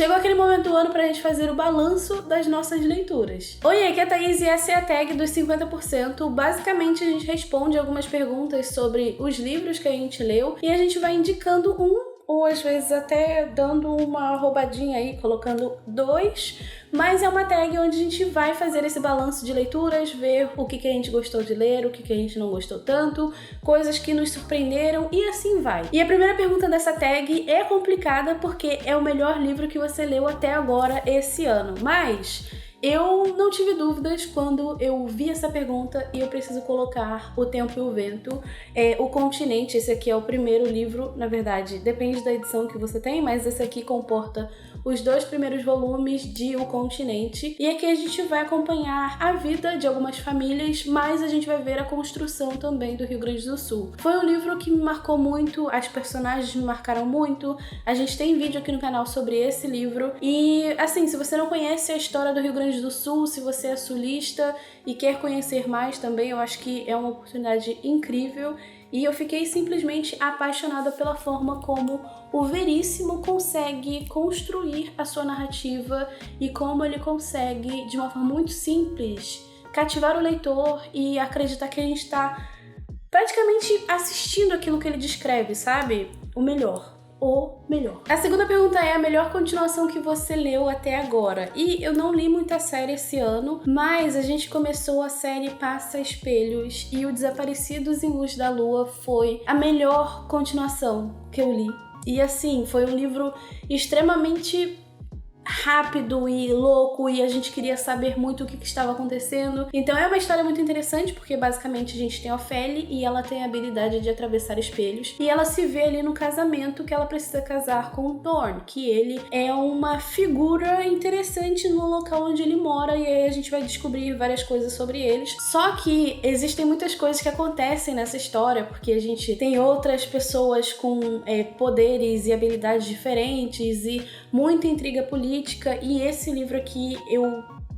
Chegou aquele momento do ano pra gente fazer o balanço das nossas leituras. Oi, aqui é a Thaís e essa é a tag dos 50%. Basicamente, a gente responde algumas perguntas sobre os livros que a gente leu e a gente vai indicando um, ou às vezes até dando uma roubadinha aí, colocando 2, mas é uma tag onde a gente vai fazer esse balanço de leituras, ver o que a gente gostou de ler, o que a gente não gostou tanto, coisas que nos surpreenderam e assim vai. E a primeira pergunta dessa tag é complicada porque é o melhor livro que você leu até agora esse ano, mas eu não tive dúvidas quando eu vi essa pergunta e eu preciso colocar O Tempo e o Vento. O Continente, esse aqui é o primeiro livro, na verdade, depende da edição que você tem, mas esse aqui comporta os 2 primeiros volumes de O Continente. E aqui a gente vai acompanhar a vida de algumas famílias, mas a gente vai ver a construção também do Rio Grande do Sul. Foi um livro que me marcou muito, as personagens me marcaram muito, a gente tem vídeo aqui no canal sobre esse livro. E assim, se você não conhece a história do Rio Grande do Sul, se você é sulista e quer conhecer mais também, eu acho que é uma oportunidade incrível e eu fiquei simplesmente apaixonada pela forma como o Veríssimo consegue construir a sua narrativa e como ele consegue, de uma forma muito simples, cativar o leitor e acreditar que a gente está praticamente assistindo aquilo que ele descreve, sabe? O melhor. A segunda pergunta é a melhor continuação que você leu até agora. E eu não li muita série esse ano, mas a gente começou a série Passa Espelhos e o Desaparecidos em Luz da Lua foi a melhor continuação que eu li. E assim, foi um livro extremamente rápido e louco e a gente queria saber muito o que estava acontecendo. Então é uma história muito interessante porque basicamente a gente tem a Ofélia e ela tem a habilidade de atravessar espelhos e ela se vê ali no casamento que ela precisa casar com o Thorn, que ele é uma figura interessante no local onde ele mora e aí a gente vai descobrir várias coisas sobre eles. Só que existem muitas coisas que acontecem nessa história porque a gente tem outras pessoas com poderes e habilidades diferentes e muita intriga política. E esse livro aqui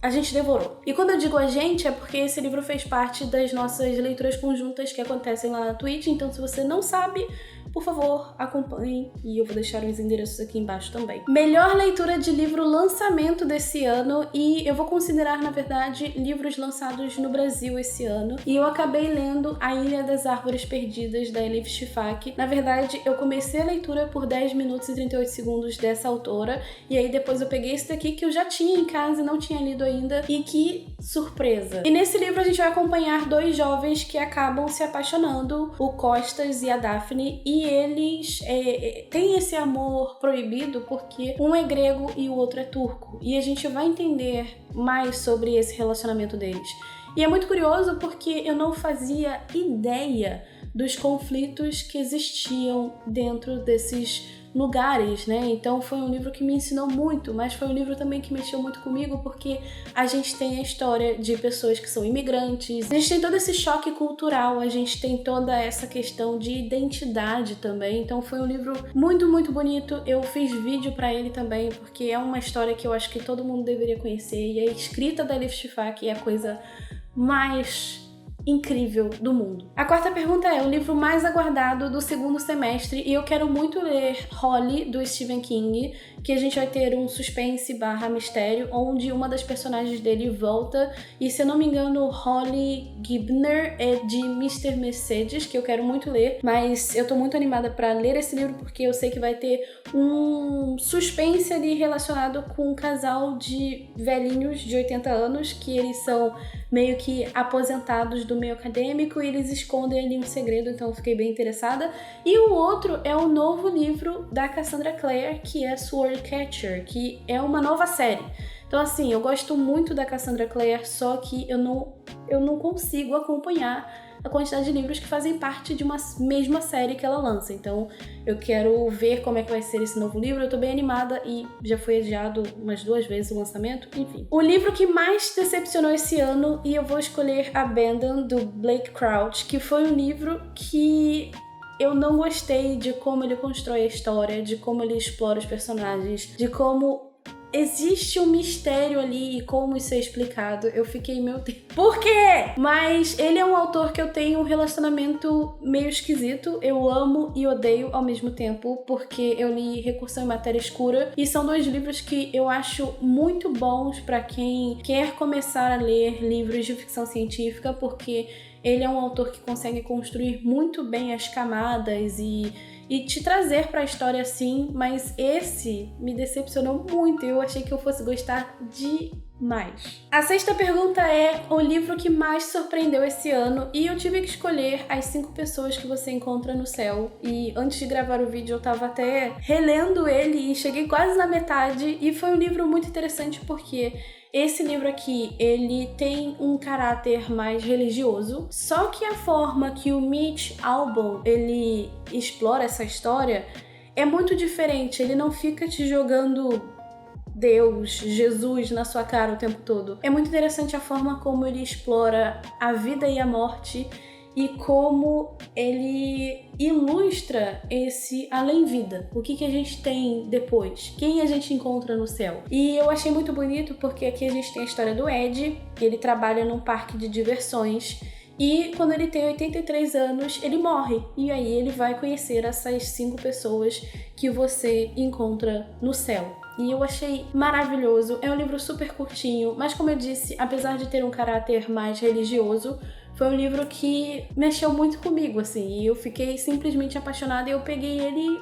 a gente devorou. E quando eu digo a gente, é porque esse livro fez parte das nossas leituras conjuntas que acontecem lá na Twitch, então se você não sabe, por favor, acompanhe e eu vou deixar os endereços aqui embaixo também. Melhor leitura de livro lançamento desse ano e eu vou considerar, na verdade, livros lançados no Brasil esse ano. E eu acabei lendo A Ilha das Árvores Perdidas, da Elif Shafak. Na verdade, eu comecei a leitura por 10 minutos e 38 segundos dessa autora e aí depois eu peguei esse daqui que eu já tinha em casa e não tinha lido ainda e que surpresa! E nesse livro a gente vai acompanhar 2 jovens que acabam se apaixonando, o Costas e a Daphne, e eles têm esse amor proibido porque um é grego e o outro é turco. E a gente vai entender mais sobre esse relacionamento deles. E é muito curioso porque eu não fazia ideia dos conflitos que existiam dentro desses lugares, né? Então foi um livro que me ensinou muito, mas foi um livro também que mexeu muito comigo porque a gente tem a história de pessoas que são imigrantes, a gente tem todo esse choque cultural, a gente tem toda essa questão de identidade também, então foi um livro muito, muito bonito. Eu fiz vídeo pra ele também, porque é uma história que eu acho que todo mundo deveria conhecer, e a escrita da Elif Shafak é a coisa mais incrível do mundo. A quarta pergunta é o livro mais aguardado do segundo semestre e eu quero muito ler Holly, do Stephen King, que a gente vai ter um suspense / mistério, onde uma das personagens dele volta e, se eu não me engano, Holly Gibner é de Mr. Mercedes, que eu quero muito ler, mas eu tô muito animada pra ler esse livro porque eu sei que vai ter um suspense ali relacionado com um casal de velhinhos de 80 anos, que eles são meio que aposentados do meio acadêmico e eles escondem ali um segredo, então eu fiquei bem interessada. E o outro é o novo livro da Cassandra Clare, que é Swordcatcher, que é uma nova série. Então assim, eu gosto muito da Cassandra Clare, só que eu não consigo acompanhar a quantidade de livros que fazem parte de uma mesma série que ela lança. Então eu quero ver como é que vai ser esse novo livro. Eu tô bem animada e já foi adiado umas 2 vezes o lançamento, enfim. O livro que mais decepcionou esse ano, e eu vou escolher Abandon, do Blake Crouch, que foi um livro que eu não gostei de como ele constrói a história, de como ele explora os personagens, de como existe um mistério ali e como isso é explicado. Eu fiquei, meu Deus, por quê? Mas ele é um autor que eu tenho um relacionamento meio esquisito. Eu amo e odeio ao mesmo tempo, porque eu li Recursão em Matéria Escura e são 2 livros que eu acho muito bons pra quem quer começar a ler livros de ficção científica, porque ele é um autor que consegue construir muito bem as camadas e te trazer pra história assim, mas esse me decepcionou muito. Eu achei que eu fosse gostar demais. A 6ª pergunta é o livro que mais surpreendeu esse ano, e eu tive que escolher as 5 pessoas que você encontra no céu. E antes de gravar o vídeo eu tava até relendo ele e cheguei quase na metade, e foi um livro muito interessante porque esse livro aqui, ele tem um caráter mais religioso, só que a forma que o Mitch Albom, ele explora essa história é muito diferente. Ele não fica te jogando Deus, Jesus na sua cara o tempo todo. É muito interessante a forma como ele explora a vida e a morte e como ele ilustra esse além-vida. O que a gente tem depois? Quem a gente encontra no céu? E eu achei muito bonito porque aqui a gente tem a história do Ed. Ele trabalha num parque de diversões e quando ele tem 83 anos, ele morre. E aí ele vai conhecer essas 5 pessoas que você encontra no céu. E eu achei maravilhoso. É um livro super curtinho, mas como eu disse, apesar de ter um caráter mais religioso, foi um livro que mexeu muito comigo, assim, e eu fiquei simplesmente apaixonada e eu peguei ele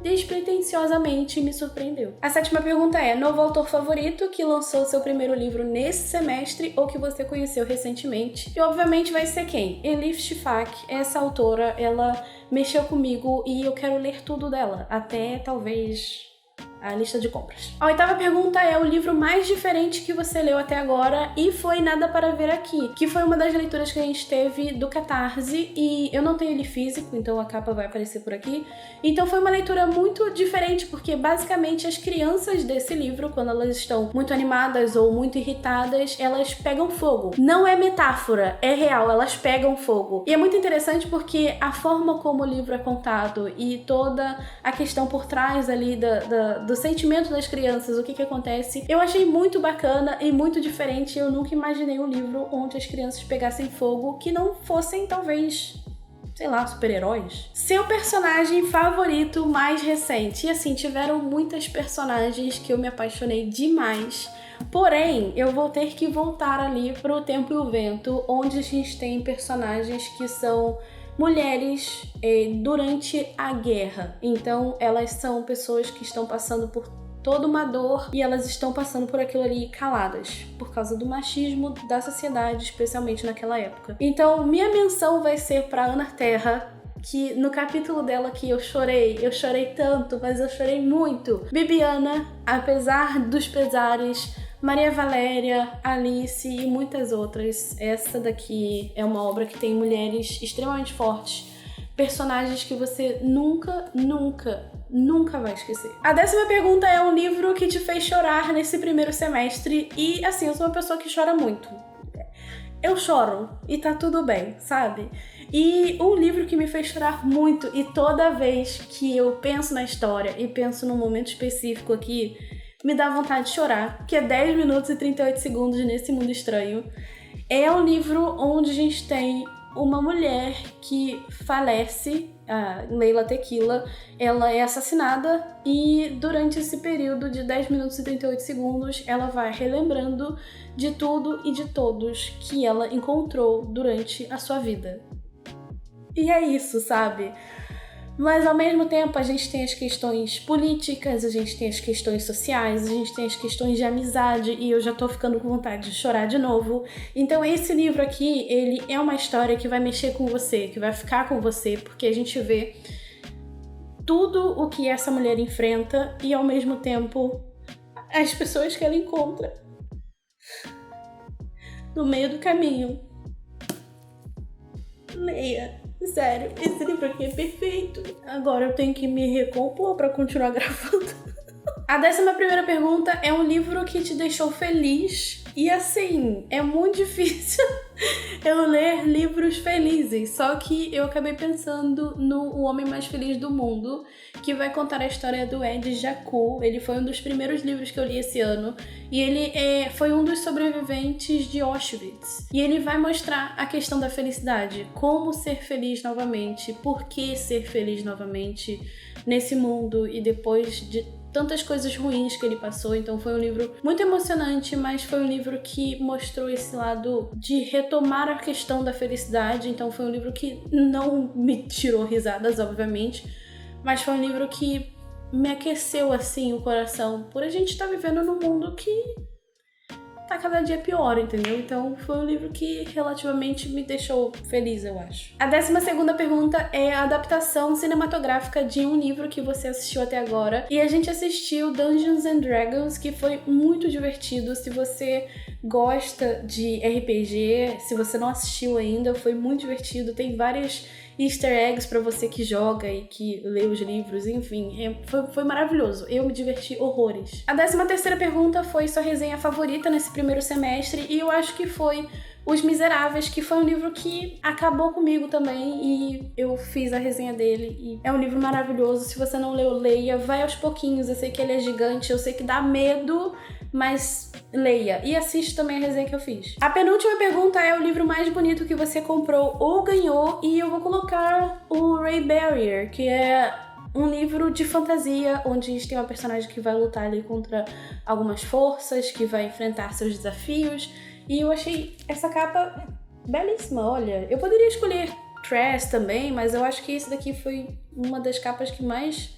despretensiosamente e me surpreendeu. A 7ª pergunta é: novo autor favorito que lançou seu primeiro livro nesse semestre ou que você conheceu recentemente? E obviamente vai ser quem? Elif Shafak. Essa autora, ela mexeu comigo e eu quero ler tudo dela, até talvez a lista de compras. A 8ª pergunta é o livro mais diferente que você leu até agora, e foi Nada para Ver Aqui, que foi uma das leituras que a gente teve do Catarse, e eu não tenho ele físico, então a capa vai aparecer por aqui. Então foi uma leitura muito diferente, porque basicamente as crianças desse livro, quando elas estão muito animadas ou muito irritadas, elas pegam fogo. Não é metáfora, é real, elas pegam fogo. E é muito interessante porque a forma como o livro é contado e toda a questão por trás ali do sentimento das crianças, o que acontece, eu achei muito bacana e muito diferente. Eu nunca imaginei um livro onde as crianças pegassem fogo que não fossem, talvez, sei lá, super-heróis. Seu personagem favorito mais recente? E assim, tiveram muitas personagens que eu me apaixonei demais. Porém, eu vou ter que voltar ali pro Tempo e o Vento, onde a gente tem personagens que são mulheres durante a guerra. Então, elas são pessoas que estão passando por toda uma dor e elas estão passando por aquilo ali caladas, por causa do machismo da sociedade, especialmente naquela época. Então, minha menção vai ser para Ana Terra, que no capítulo dela que eu chorei tanto, mas eu chorei muito. Bibiana, apesar dos pesares, Maria Valéria, Alice e muitas outras. Essa daqui é uma obra que tem mulheres extremamente fortes, personagens que você nunca vai esquecer. A 10ª pergunta é um livro que te fez chorar nesse primeiro semestre, e assim, eu sou uma pessoa que chora muito. Eu choro e tá tudo bem, sabe? E um livro que me fez chorar muito, e toda vez que eu penso na história e penso num momento específico aqui, me dá vontade de chorar, que é 10 minutos e 38 segundos nesse mundo estranho. É um livro onde a gente tem uma mulher que falece, a Leila Tequila. Ela é assassinada e durante esse período de 10 minutos e 38 segundos ela vai relembrando de tudo e de todos que ela encontrou durante a sua vida. E é isso, sabe? Mas ao mesmo tempo a gente tem as questões políticas, a gente tem as questões sociais, a gente tem as questões de amizade, e eu já tô ficando com vontade de chorar de novo. Então esse livro aqui, ele é uma história que vai mexer com você, que vai ficar com você, porque a gente vê tudo o que essa mulher enfrenta e ao mesmo tempo as pessoas que ela encontra no meio do caminho. Leia. Sério, esse livro aqui é perfeito. Agora eu tenho que me recompor pra continuar gravando. A 11ª pergunta é um livro que te deixou feliz E assim, é muito difícil eu ler livros felizes. Só que eu acabei pensando no O Homem Mais Feliz do Mundo, que vai contar a história do Ed Jacu. Ele foi um dos primeiros livros que eu li esse ano. E ele foi um dos sobreviventes de Auschwitz. E ele vai mostrar a questão da felicidade. Como ser feliz novamente. Por que ser feliz novamente nesse mundo e depois de tantas coisas ruins que ele passou. Então foi um livro muito emocionante, mas foi um livro que mostrou esse lado de retomar a questão da felicidade. Então foi um livro que não me tirou risadas, obviamente, mas foi um livro que me aqueceu assim o coração, por a gente estar vivendo num mundo que tá cada dia pior, entendeu? Então foi um livro que relativamente me deixou feliz, eu acho. A 12ª pergunta é a adaptação cinematográfica de um livro que você assistiu até agora. E a gente assistiu Dungeons and Dragons, que foi muito divertido. Se você gosta de RPG, se você não assistiu ainda, foi muito divertido. Tem várias easter eggs pra você que joga e que lê os livros, enfim, foi maravilhoso. Eu me diverti horrores. A 13ª pergunta foi sua resenha favorita nesse primeiro semestre, e eu acho que foi Os Miseráveis, que foi um livro que acabou comigo também, e eu fiz a resenha dele, e é um livro maravilhoso. Se você não leu, leia, vai aos pouquinhos. Eu sei que ele é gigante, eu sei que dá medo, mas leia. E assiste também a resenha que eu fiz. A penúltima pergunta é o livro mais bonito que você comprou ou ganhou, e eu vou colocar o Ray Barrier, que é um livro de fantasia, onde a gente tem uma personagem que vai lutar ali contra algumas forças, que vai enfrentar seus desafios. E eu achei essa capa belíssima, olha. Eu poderia escolher Trash também, mas eu acho que esse daqui foi uma das capas que mais,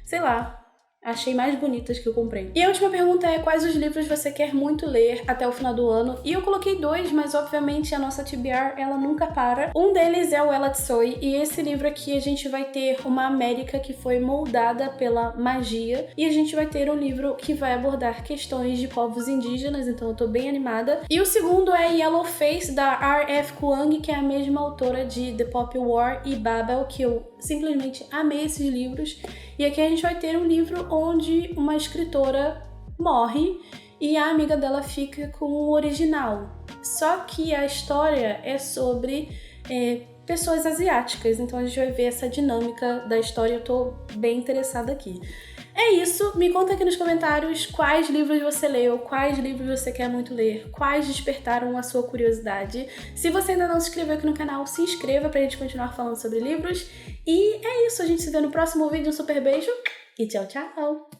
sei lá, achei mais bonitas que eu comprei. E a última pergunta é quais os livros você quer muito ler até o final do ano. E eu coloquei 2, mas obviamente a nossa TBR, ela nunca para. Um deles é o Ela Tsoy, e esse livro aqui a gente vai ter uma América que foi moldada pela magia, e a gente vai ter um livro que vai abordar questões de povos indígenas, então eu tô bem animada. E o segundo é Yellow Face, da R.F. Kuang, que é a mesma autora de The Poppy War e Babel, que eu simplesmente amei esses livros. E aqui a gente vai ter um livro onde uma escritora morre e a amiga dela fica com o original. Só que a história é sobre pessoas asiáticas, então a gente vai ver essa dinâmica da história. Eu tô bem interessada aqui. É isso, me conta aqui nos comentários quais livros você leu, quais livros você quer muito ler, quais despertaram a sua curiosidade. Se você ainda não se inscreveu aqui no canal, se inscreva pra gente continuar falando sobre livros. E é isso, a gente se vê no próximo vídeo. Um super beijo e tchau, tchau!